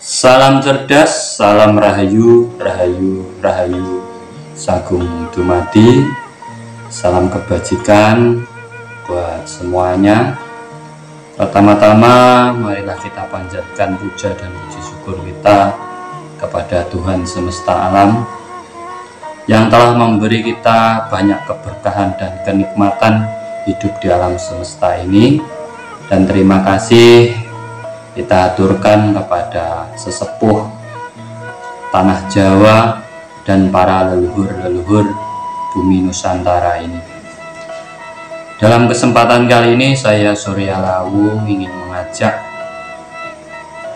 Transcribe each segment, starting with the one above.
Salam cerdas, salam rahayu, rahayu, rahayu, sagung dumadi, salam kebajikan buat semuanya. Pertama-tama, marilah kita panjatkan puja dan puji syukur kita kepada Tuhan semesta alam yang telah memberi kita banyak keberkahan dan kenikmatan hidup di alam semesta ini. Dan terima kasih kita aturkan kepada sesepuh tanah Jawa dan para leluhur-leluhur bumi Nusantara ini. Dalam kesempatan kali ini saya Surya Lawu ingin mengajak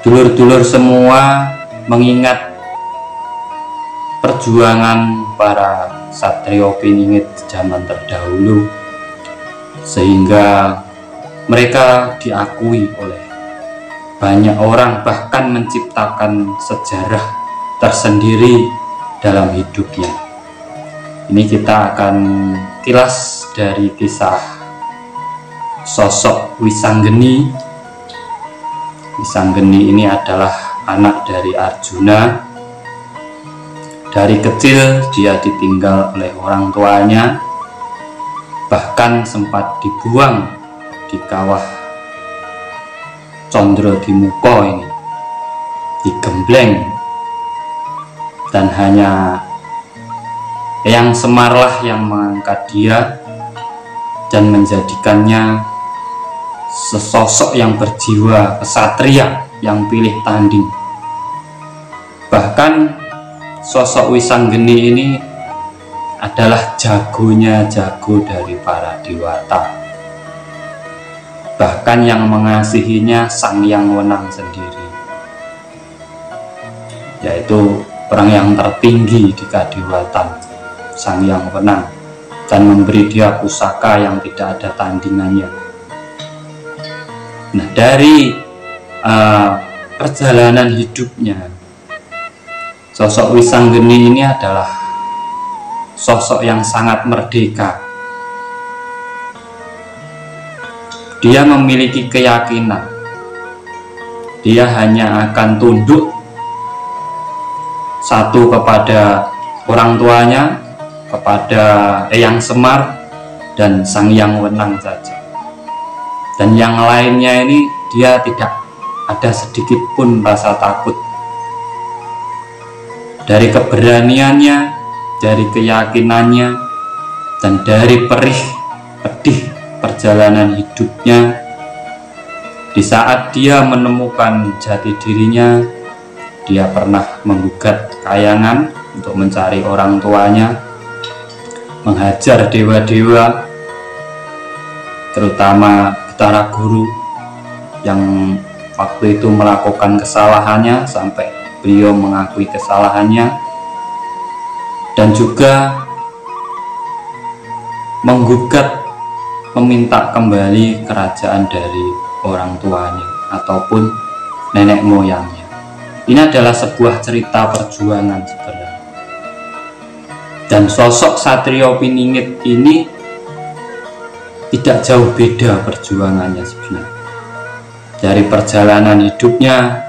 dulur-dulur semua mengingat perjuangan para satrio piningit zaman terdahulu, sehingga mereka diakui oleh banyak orang, bahkan menciptakan sejarah tersendiri dalam hidupnya. Ini kita akan kilas dari kisah sosok Wisanggeni. Wisanggeni ini adalah anak dari Arjuna. Dari kecil dia ditinggal oleh orang tuanya, bahkan sempat dibuang di kawah Condrogimuka ini, digembleng, dan hanya Eyang Semarlah yang mengangkat dia dan menjadikannya sesosok yang berjiwa kesatria yang pilih tanding. Bahkan sosok Wisanggeni ini adalah jagonya jago dari para dewata. Bahkan yang mengasihinya Sang Hyang Wenang sendiri, yaitu orang yang tertinggi di kadewatan, Sang Hyang Wenang, dan memberi dia pusaka yang tidak ada tandingannya. Nah, dari perjalanan hidupnya, sosok Wisanggeni ini adalah sosok yang sangat merdeka. Dia memiliki keyakinan dia hanya akan tunduk satu kepada orang tuanya, kepada Eyang Semar dan Sang Hyang Wenang saja. Dan yang lainnya ini dia tidak ada sedikit pun rasa takut. Dari keberaniannya, dari keyakinannya, dan dari perih pedih perjalanan hidupnya, di saat dia menemukan jati dirinya, dia pernah menggugat kayangan untuk mencari orang tuanya, menghajar dewa-dewa, terutama Betara Guru yang waktu itu melakukan kesalahannya sampai beliau mengakui kesalahannya, dan juga menggugat meminta kembali kerajaan dari orang tuanya ataupun nenek moyangnya. Ini adalah sebuah cerita perjuangan sebenarnya. Dan sosok Satrio Piningit ini tidak jauh beda perjuangannya sebenarnya. Dari perjalanan hidupnya,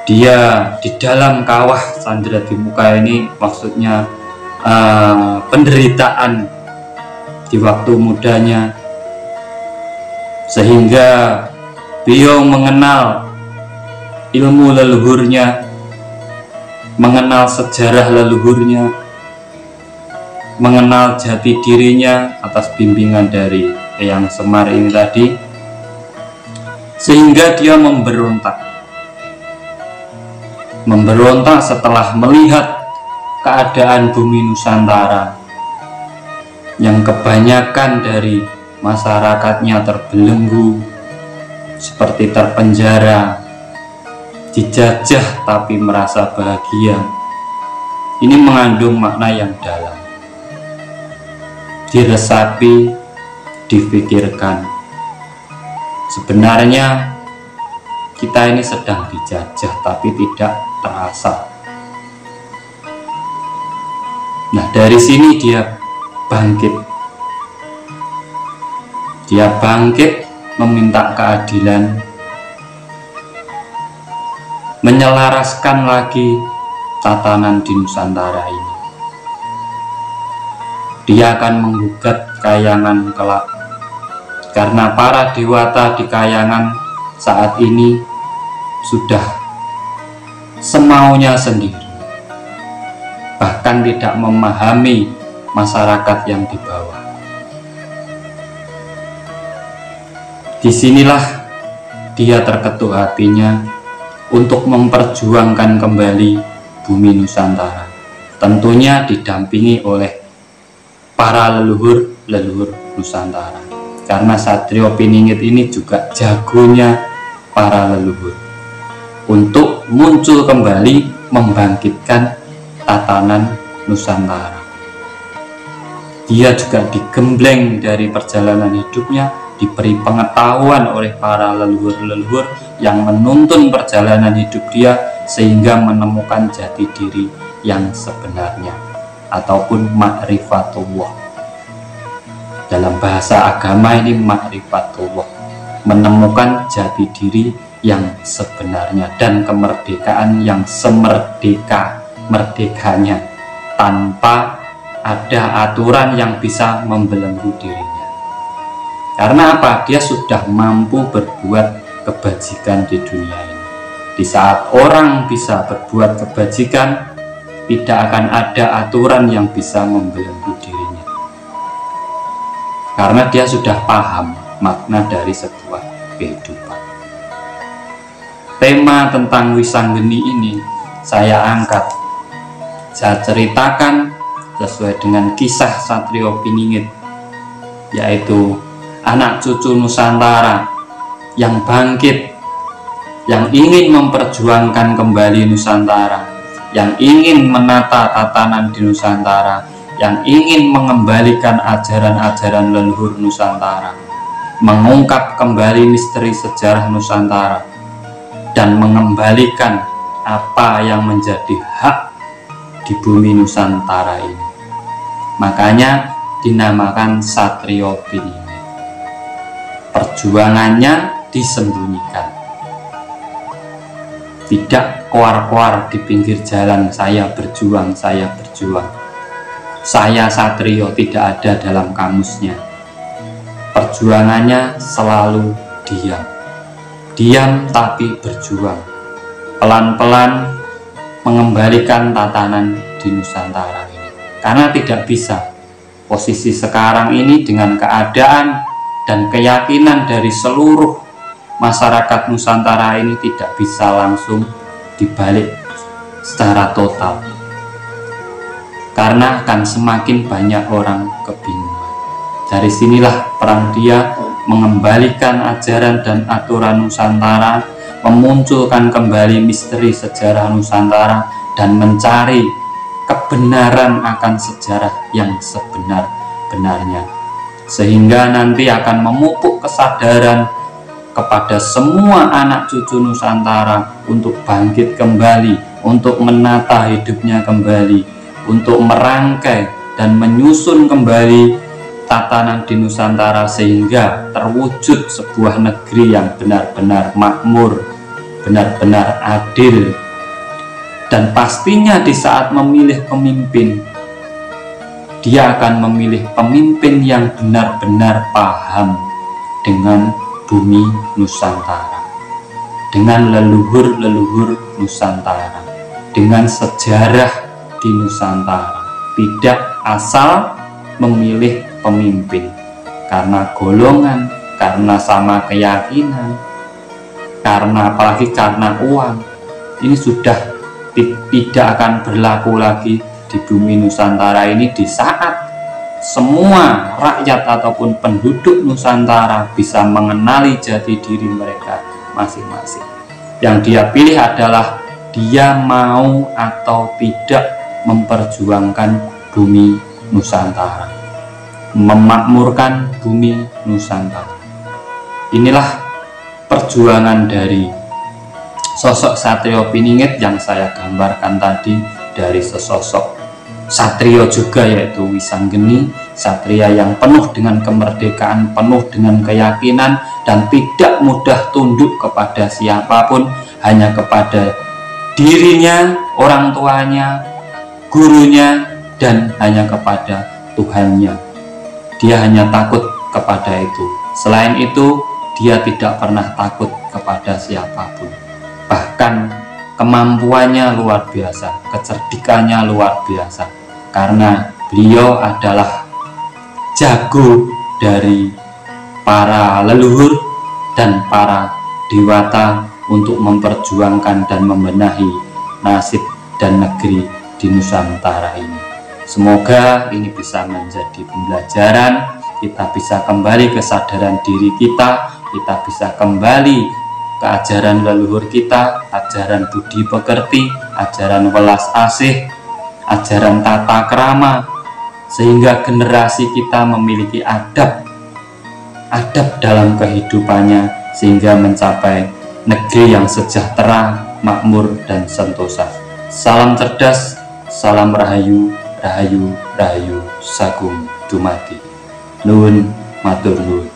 dia di dalam kawah Condrogimuka ini, maksudnya penderitaan di waktu mudanya, sehingga beliau mengenal ilmu leluhurnya, mengenal sejarah leluhurnya, mengenal jati dirinya atas bimbingan dari Eyang Semar ini tadi, sehingga dia memberontak setelah melihat keadaan bumi Nusantara yang kebanyakan dari masyarakatnya terbelenggu, seperti terpenjara, dijajah tapi merasa bahagia. Ini mengandung makna yang dalam. Diresapi, dipikirkan. Sebenarnya kita ini sedang dijajah tapi tidak terasa. Nah, dari sini dia bangkit. Dia bangkit meminta keadilan, menyelaraskan lagi tatanan di Nusantara ini. Dia akan menggugat Kahyangan kelak, karena para dewata di Kahyangan saat ini sudah semaunya sendiri, bahkan tidak memahami masyarakat yang di bawah. Disinilah dia terketuk hatinya untuk memperjuangkan kembali bumi Nusantara, tentunya didampingi oleh para leluhur Nusantara, karena Satrio Piningit ini juga jagonya para leluhur untuk muncul kembali membangkitkan tatanan Nusantara. Dia juga digembleng dari perjalanan hidupnya, diberi pengetahuan oleh para leluhur yang menuntun perjalanan hidup dia sehingga menemukan jati diri yang sebenarnya ataupun ma'rifatullah. Dalam bahasa agama ini ma'rifatullah, menemukan jati diri yang sebenarnya dan kemerdekaan yang semerdeka-merdekanya, tanpa ada aturan yang bisa membelenggu dirinya. Karena apa? Dia sudah mampu berbuat kebajikan di dunia ini. Di saat orang bisa berbuat kebajikan, tidak akan ada aturan yang bisa membelenggu dirinya, karena dia sudah paham makna dari sebuah kehidupan. Tema tentang Wisanggeni ini saya angkat, saya ceritakan sesuai dengan kisah Satrio Piningit, yaitu anak cucu Nusantara yang bangkit, yang ingin memperjuangkan kembali Nusantara, yang ingin menata tatanan di Nusantara, yang ingin mengembalikan ajaran-ajaran leluhur Nusantara, mengungkap kembali misteri sejarah Nusantara, dan mengembalikan apa yang menjadi hak di bumi Nusantara ini. Makanya dinamakan Satrio Piningit. Perjuangannya disembunyikan, tidak koar-koar di pinggir jalan, saya berjuang, saya berjuang, saya Satrio, tidak ada dalam kamusnya. Perjuangannya selalu diam tapi berjuang, pelan-pelan mengembalikan tatanan di Nusantara ini. Karena tidak bisa posisi sekarang ini dengan keadaan dan keyakinan dari seluruh masyarakat Nusantara ini tidak bisa langsung dibalik secara total, karena akan semakin banyak orang kebingungan. Dari sinilah peran dia mengembalikan ajaran dan aturan Nusantara, memunculkan kembali misteri sejarah Nusantara, dan mencari kebenaran akan sejarah yang sebenar-benarnya, sehingga nanti akan memupuk kesadaran kepada semua anak cucu Nusantara untuk bangkit kembali, untuk menata hidupnya kembali, untuk merangkai dan menyusun kembali tatanan di Nusantara sehingga terwujud sebuah negeri yang benar-benar makmur, benar-benar adil. Dan pastinya di saat memilih pemimpin, dia akan memilih pemimpin yang benar-benar paham dengan bumi Nusantara, dengan leluhur-leluhur Nusantara, dengan sejarah di Nusantara. Tidak asal memilih pemimpin karena golongan, karena sama keyakinan, karena apalagi karena uang. Ini sudah tidak akan berlaku lagi di bumi Nusantara ini di saat semua rakyat ataupun penduduk Nusantara bisa mengenali jati diri mereka masing-masing. Yang dia pilih adalah dia mau atau tidak memperjuangkan bumi Nusantara, memakmurkan bumi Nusantara. Inilah perjuangan dari sosok Satrio Piningit yang saya gambarkan tadi, dari sesosok satrio juga, yaitu Wisanggeni, satria yang penuh dengan kemerdekaan, penuh dengan keyakinan, dan tidak mudah tunduk kepada siapapun, hanya kepada dirinya, orang tuanya, gurunya, dan hanya kepada Tuhannya. Dia hanya takut kepada itu. Selain itu, dia tidak pernah takut kepada siapapun. Bahkan kemampuannya luar biasa, kecerdikannya luar biasa, karena beliau adalah jago dari para leluhur dan para dewata untuk memperjuangkan dan membenahi nasib dan negeri di Nusantara ini. Semoga ini bisa menjadi pembelajaran, kita bisa kembali kesadaran diri kita bisa kembali ke ajaran leluhur kita, ajaran budi pekerti, ajaran welas asih, ajaran tata krama, sehingga generasi kita memiliki adab dalam kehidupannya, sehingga mencapai negeri yang sejahtera, makmur, dan sentosa. Salam cerdas, salam rahayu, rahayu, rahayu, sagung dumadi. Nuwun matur nuwun.